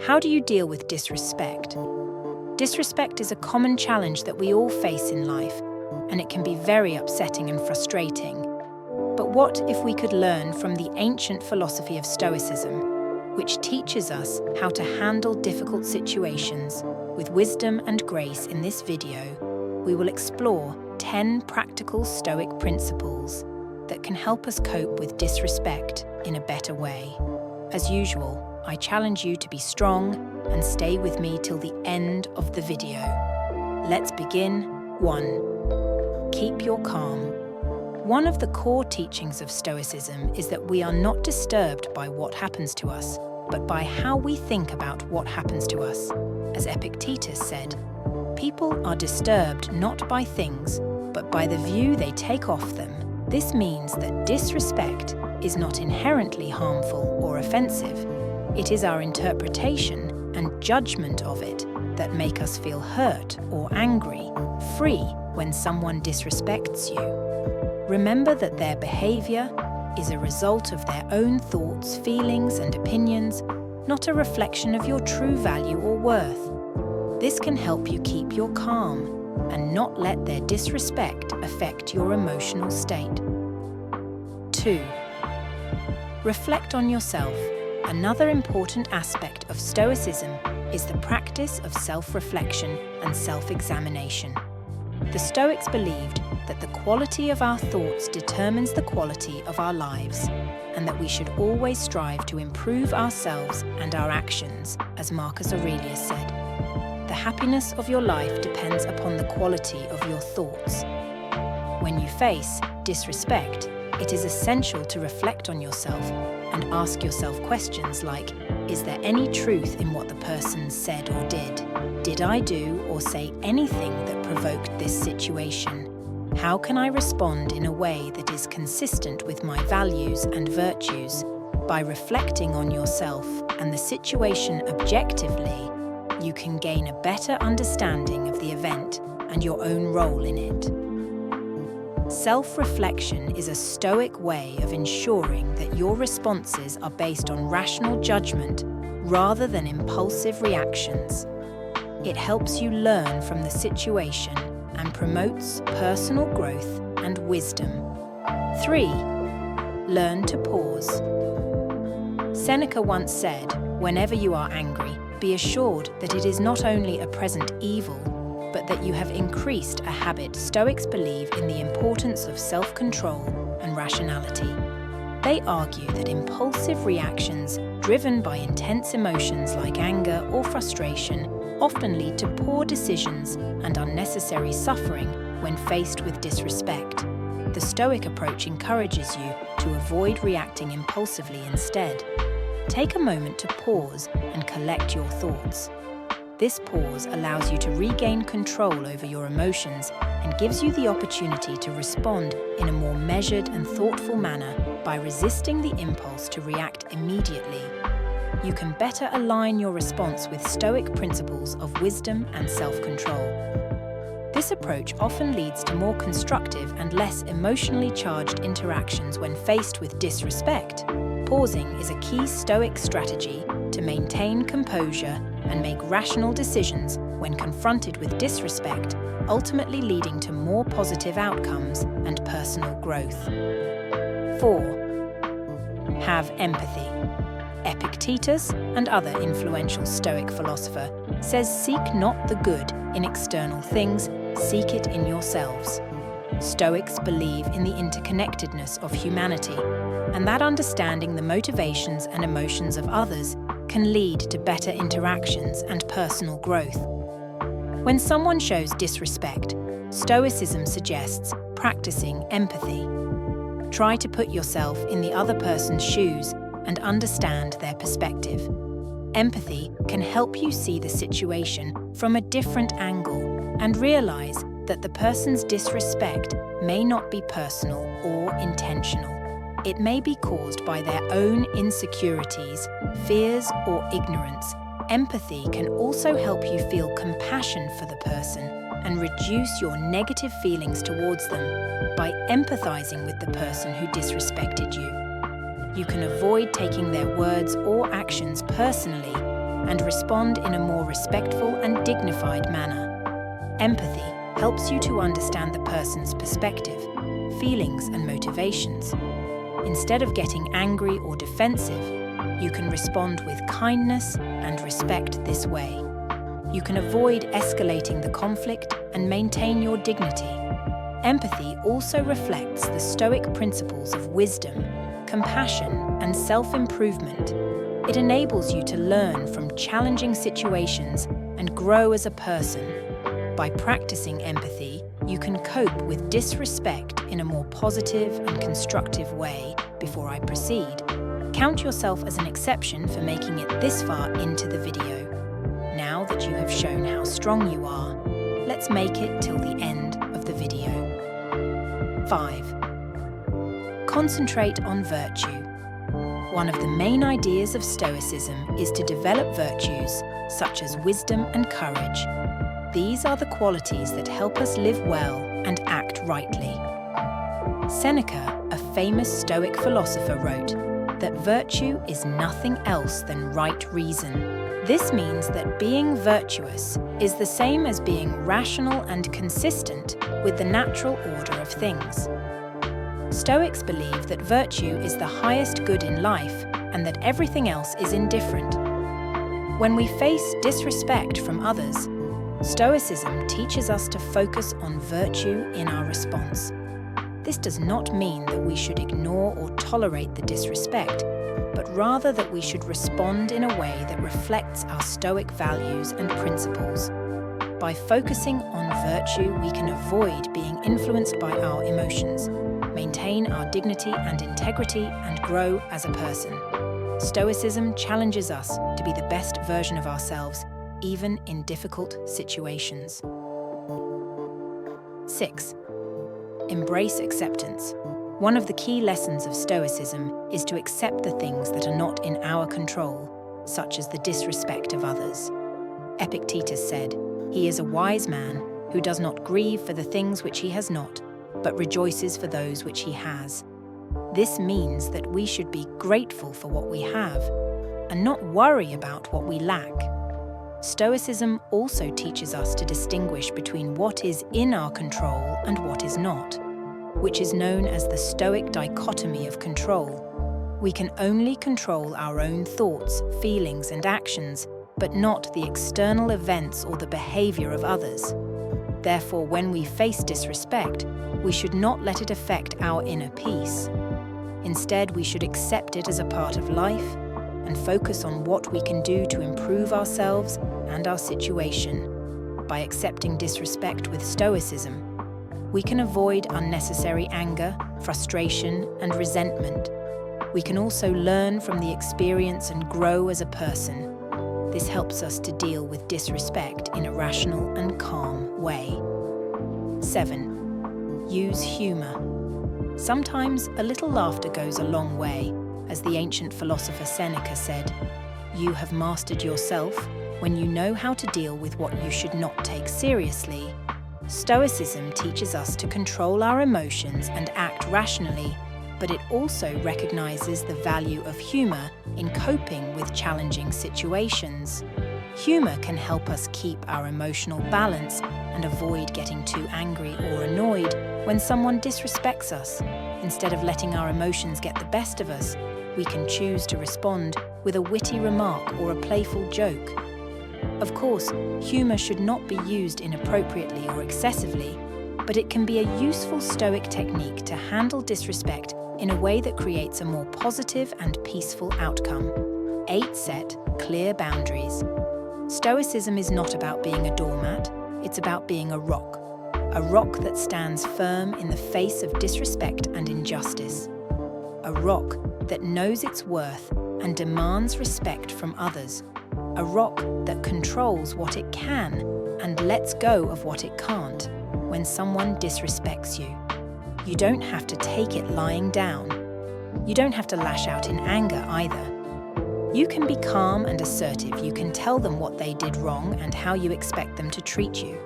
How do you deal with disrespect? Disrespect is a common challenge that we all face in life, and it can be very upsetting and frustrating. But what if we could learn from the ancient philosophy of Stoicism, which teaches us how to handle difficult situations with wisdom and grace? In this video, we will explore 10 practical Stoic principles that can help us cope with disrespect in a better way. As usual, I challenge you to be strong and stay with me till the end of the video. Let's begin. 1. Keep your calm. One of the core teachings of Stoicism is that we are not disturbed by what happens to us, but by how we think about what happens to us. As Epictetus said, people are disturbed not by things, but by the view they take of them. This means that disrespect is not inherently harmful or offensive. It is our interpretation and judgment of it that make us feel hurt or angry, free when someone disrespects you. Remember that their behavior is a result of their own thoughts, feelings, and opinions, not a reflection of your true value or worth. This can help you keep your calm and not let their disrespect affect your emotional state. 2. Reflect on yourself. Another important aspect of Stoicism is the practice of self-reflection and self-examination. The Stoics believed that the quality of our thoughts determines the quality of our lives, and that we should always strive to improve ourselves and our actions, as Marcus Aurelius said. The happiness of your life depends upon the quality of your thoughts. When you face disrespect, it is essential to reflect on yourself and ask yourself questions like, is there any truth in what the person said or did? Did I do or say anything that provoked this situation? How can I respond in a way that is consistent with my values and virtues? By reflecting on yourself and the situation objectively, you can gain a better understanding of the event and your own role in it. Self-reflection is a Stoic way of ensuring that your responses are based on rational judgment rather than impulsive reactions. It helps you learn from the situation and promotes personal growth and wisdom. 3. Learn to pause. Seneca once said, "Whenever you are angry, be assured that it is not only a present evil, but that you have increased a habit." Stoics believe in the importance of self-control and rationality. They argue that impulsive reactions driven by intense emotions like anger or frustration often lead to poor decisions and unnecessary suffering when faced with disrespect. The Stoic approach encourages you to avoid reacting impulsively instead. Take a moment to pause and collect your thoughts. This pause allows you to regain control over your emotions and gives you the opportunity to respond in a more measured and thoughtful manner by resisting the impulse to react immediately. You can better align your response with Stoic principles of wisdom and self-control. This approach often leads to more constructive and less emotionally charged interactions when faced with disrespect. Pausing is a key Stoic strategy to maintain composure and make rational decisions when confronted with disrespect, ultimately leading to more positive outcomes and personal growth. 4. Have empathy. Epictetus, and other influential Stoic philosopher, says, "Seek not the good in external things, seek it in yourselves." Stoics believe in the interconnectedness of humanity, and that understanding the motivations and emotions of others can lead to better interactions and personal growth. When someone shows disrespect, Stoicism suggests practicing empathy. Try to put yourself in the other person's shoes and understand their perspective. Empathy can help you see the situation from a different angle and realize that the person's disrespect may not be personal or intentional. It may be caused by their own insecurities, fears, or ignorance. Empathy can also help you feel compassion for the person and reduce your negative feelings towards them by empathizing with the person who disrespected you. You can avoid taking their words or actions personally and respond in a more respectful and dignified manner. Empathy helps you to understand the person's perspective, feelings, and motivations. Instead of getting angry or defensive, you can respond with kindness and respect this way. You can avoid escalating the conflict and maintain your dignity. Empathy also reflects the Stoic principles of wisdom, compassion, and self-improvement. It enables you to learn from challenging situations and grow as a person. By practicing empathy, you can cope with disrespect in a more positive and constructive way. Before I proceed, count yourself as an exception for making it this far into the video. Now that you have shown how strong you are, let's make it till the end of the video. 5. Concentrate on virtue. One of the main ideas of Stoicism is to develop virtues such as wisdom and courage. These are the qualities that help us live well and act rightly. Seneca, a famous Stoic philosopher, wrote that virtue is nothing else than right reason. This means that being virtuous is the same as being rational and consistent with the natural order of things. Stoics believe that virtue is the highest good in life and that everything else is indifferent. When we face disrespect from others, Stoicism teaches us to focus on virtue in our response. This does not mean that we should ignore or tolerate the disrespect, but rather that we should respond in a way that reflects our Stoic values and principles. By focusing on virtue, we can avoid being influenced by our emotions, maintain our dignity and integrity, and grow as a person. Stoicism challenges us to be the best version of ourselves, even in difficult situations. 6. Embrace acceptance. One of the key lessons of Stoicism is to accept the things that are not in our control, such as the disrespect of others. Epictetus said, "He is a wise man who does not grieve for the things which he has not, but rejoices for those which he has." This means that we should be grateful for what we have and not worry about what we lack. Stoicism also teaches us to distinguish between what is in our control and what is not, which is known as the Stoic dichotomy of control. We can only control our own thoughts, feelings, and actions, but not the external events or the behavior of others. Therefore, when we face disrespect, we should not let it affect our inner peace. Instead, we should accept it as a part of life and focus on what we can do to improve ourselves and our situation. By accepting disrespect with Stoicism, we can avoid unnecessary anger, frustration, and resentment. We can also learn from the experience and grow as a person. This helps us to deal with disrespect in a rational and calm way. 7. Use humor. Sometimes a little laughter goes a long way. As the ancient philosopher Seneca said, "You have mastered yourself when you know how to deal with what you should not take seriously." Stoicism teaches us to control our emotions and act rationally, but it also recognizes the value of humor in coping with challenging situations. Humor can help us keep our emotional balance and avoid getting too angry or annoyed when someone disrespects us. Instead of letting our emotions get the best of us, we can choose to respond with a witty remark or a playful joke. Of course, humor should not be used inappropriately or excessively, but it can be a useful Stoic technique to handle disrespect in a way that creates a more positive and peaceful outcome. 8. Set clear boundaries. Stoicism is not about being a doormat, it's about being a rock that stands firm in the face of disrespect and injustice. A rock that knows its worth and demands respect from others. A rock that controls what it can and lets go of what it can't when someone disrespects you. You don't have to take it lying down. You don't have to lash out in anger either. You can be calm and assertive. You can tell them what they did wrong and how you expect them to treat you.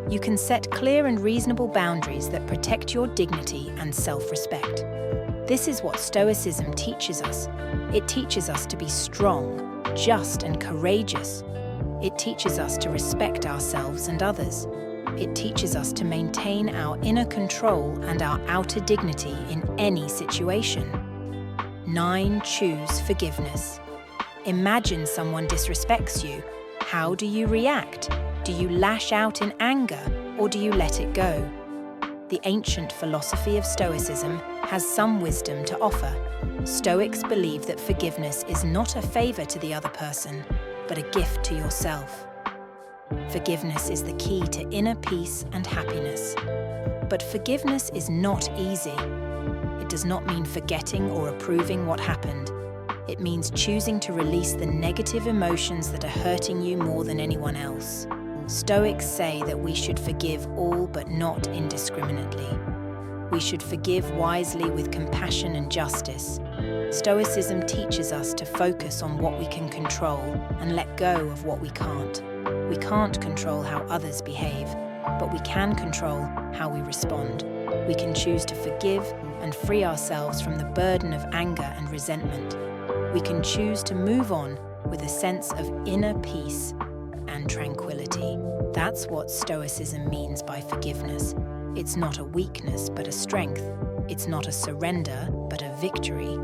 You can set clear and reasonable boundaries that protect your dignity and self-respect. This is what Stoicism teaches us. It teaches us to be strong, just and courageous. It teaches us to respect ourselves and others. It teaches us to maintain our inner control and our outer dignity in any situation. 9. Choose forgiveness. Imagine someone disrespects you. How do you react? Do you lash out in anger, or do you let it go? The ancient philosophy of Stoicism has some wisdom to offer. Stoics believe that forgiveness is not a favor to the other person, but a gift to yourself. Forgiveness is the key to inner peace and happiness. But forgiveness is not easy. It does not mean forgetting or approving what happened. It means choosing to release the negative emotions that are hurting you more than anyone else. Stoics say that we should forgive all but not indiscriminately. We should forgive wisely with compassion and justice. Stoicism teaches us to focus on what we can control and let go of what we can't. We can't control how others behave, but we can control how we respond. We can choose to forgive and free ourselves from the burden of anger and resentment. We can choose to move on with a sense of inner peace and tranquility. That's what Stoicism means by forgiveness. It's not a weakness, but a strength. It's not a surrender, but a victory.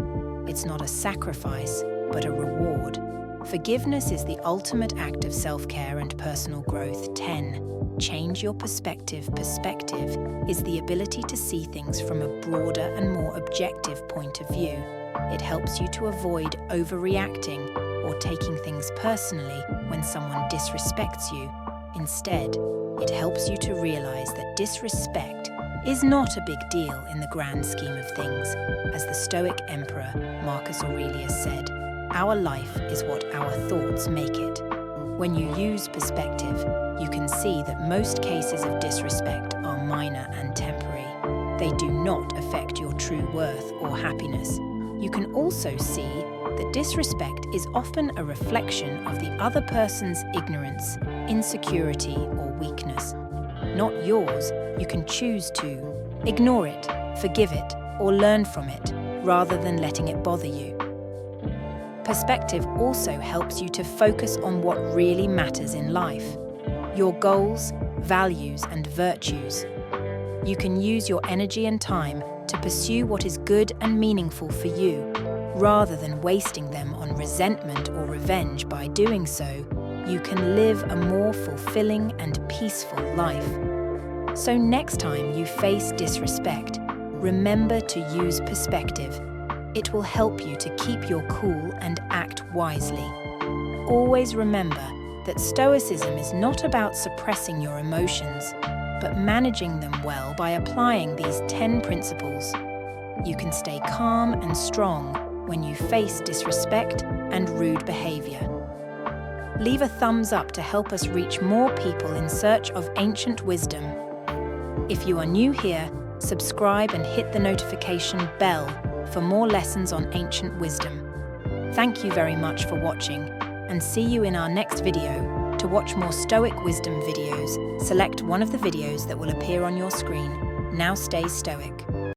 It's not a sacrifice, but a reward. Forgiveness is the ultimate act of self-care and personal growth. 10. Change your perspective. Perspective is the ability to see things from a broader and more objective point of view. It helps you to avoid overreacting or taking things personally when someone disrespects you. Instead, it helps you to realize that disrespect is not a big deal in the grand scheme of things. As the Stoic emperor Marcus Aurelius said, "Our life is what our thoughts make it." When you use perspective, you can see that most cases of disrespect are minor and temporary. They do not affect your true worth or happiness. You can also see that disrespect is often a reflection of the other person's ignorance, insecurity, or weakness. Not yours. You can choose to ignore it, forgive it, or learn from it, rather than letting it bother you. Perspective also helps you to focus on what really matters in life: your goals, values, and virtues. You can use your energy and time to pursue what is good and meaningful for you, rather than wasting them on resentment or revenge. By doing so, you can live a more fulfilling and peaceful life. So next time you face disrespect, remember to use perspective. It will help you to keep your cool and act wisely. Always remember that Stoicism is not about suppressing your emotions, but managing them well by applying these 10 principles. You can stay calm and strong when you face disrespect and rude behavior. Leave a thumbs up to help us reach more people in search of ancient wisdom. If you are new here, subscribe and hit the notification bell for more lessons on ancient wisdom. Thank you very much for watching, and see you in our next video. To watch more Stoic wisdom videos, select one of the videos that will appear on your screen. Now stay Stoic.